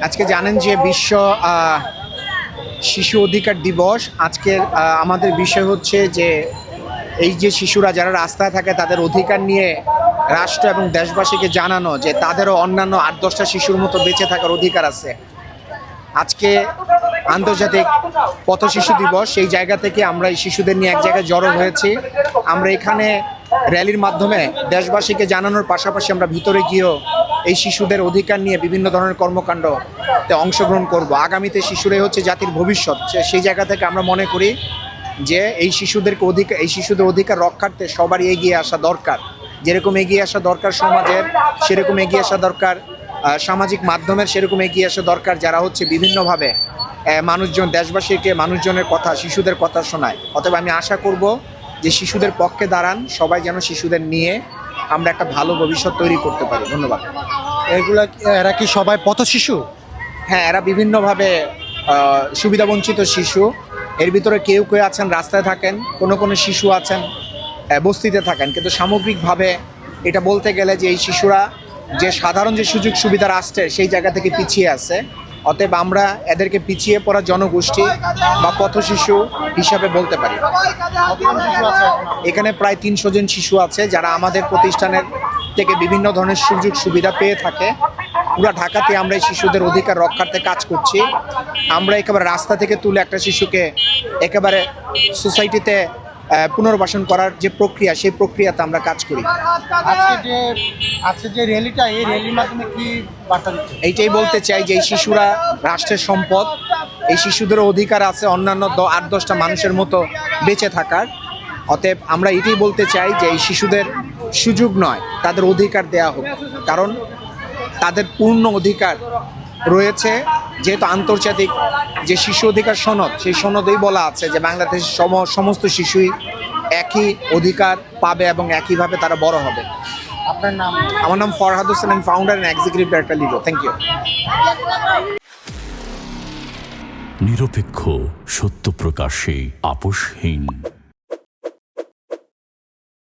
আজকে জানেন যে বিশ্ব শিশু অধিকার দিবস। আজকের আমাদের বিষয় হচ্ছে যে এই যে শিশুরা যারা রাস্তায় থাকে তাদের অধিকার নিয়ে রাষ্ট্র এবং দেশবাসীকে জানানো যে তাদেরও অন্যান্য ৮-১০টা শিশুর মতো বেঁচে থাকার অধিকার আছে। আজকে আন্তর্জাতিক পথ শিশু দিবস, সেই জায়গা থেকে আমরা এই শিশুদের নিয়ে এক জায়গায় জড়ো হয়েছি। আমরা এখানে র্যালির মাধ্যমে দেশবাসীকে জানানোর পাশাপাশি আমরা ভিতরে গিয়েও এই শিশুদের অধিকার নিয়ে বিভিন্ন ধরনের কর্মকাণ্ডতে অংশগ্রহণ করব। আগামীতে শিশুরাই হচ্ছে জাতির ভবিষ্যৎ। সেই জায়গা থেকে আমরা মনে করি যে এই শিশুদের অধিকার রক্ষার্থে সবারই এগিয়ে আসা দরকার। যেরকম এগিয়ে আসা দরকার সমাজের, সেরকম এগিয়ে আসা দরকার সামাজিক মাধ্যমের, সেরকম এগিয়ে আসা দরকার যারা হচ্ছে বিভিন্নভাবে মানুষজনের কথা, শিশুদের কথা শোনায়। অতএব আমি আশা করব যে শিশুদের পক্ষে দাঁড়ান সবাই, যেন শিশুদের নিয়ে আমরা একটা ভালো ভবিষ্যৎ তৈরি করতে পারি। ধন্যবাদ। এরা কি সবাই পথ শিশু? হ্যাঁ, এরা বিভিন্নভাবে সুবিধাবঞ্চিত শিশু। এর ভিতরে কেউ কেউ আছেন রাস্তায় থাকেন, কোনো শিশু আছেন বস্তিতে থাকেন, কিন্তু সামগ্রিকভাবে এটা বলতে গেলে যে এই শিশুরা যে সাধারণ যে সুযোগ সুবিধা রাষ্ট্রের সেই জায়গা থেকে পিছিয়ে আছে। অতএব আমরা এদেরকে পিছিয়ে পড়া জনগোষ্ঠী বা পথ শিশু হিসাবে বলতে পারি। এখানে প্রায় ৩০০ জন শিশু আছে যারা আমাদের প্রতিষ্ঠানের থেকে বিভিন্ন ধরনের সুযোগ সুবিধা পেয়ে থাকে। পুরো ঢাকাতে আমরা এই শিশুদের অধিকার রক্ষার্থে কাজ করছি। আমরা একেবারে রাস্তা থেকে তুলে একটা শিশুকে একেবারে সোসাইটিতে পুনর্বাসন করার যে প্রক্রিয়া, সেই প্রক্রিয়াতে আমরা কাজ করি। আজকে যে র্যালিটা, এই র্যালির মাধ্যমে কি বার্তা দিচ্ছে? এইটাই বলতে চাই যে এই শিশুরা রাষ্ট্রের সম্পদ। এই শিশুদেরও অধিকার আছে অন্যান্য ৮-১০টা মানুষের মতো বেঁচে থাকার। অতএব আমরা এটাই বলতে চাই যে এই শিশুদের সুযোগ নয়, তাদের অধিকার দেয়া হোক। কারণ তাদের পূর্ণ অধিকার রয়েছে, যেহেতু আন্তর্জাতিক যে শিশু অধিকার সনদ, সেই সনদেই বলা আছে যে বাংলাদেশের সমস্ত শিশুই একই অধিকার পাবে এবং একইভাবে তারা বড় হবে। আপনার নাম? আমার নাম ফরহাদ হোসেন, আমি founder and executive director Lido. Thank you. নিরপেক্ষ, সত্য প্রকাশে আপোষহীন।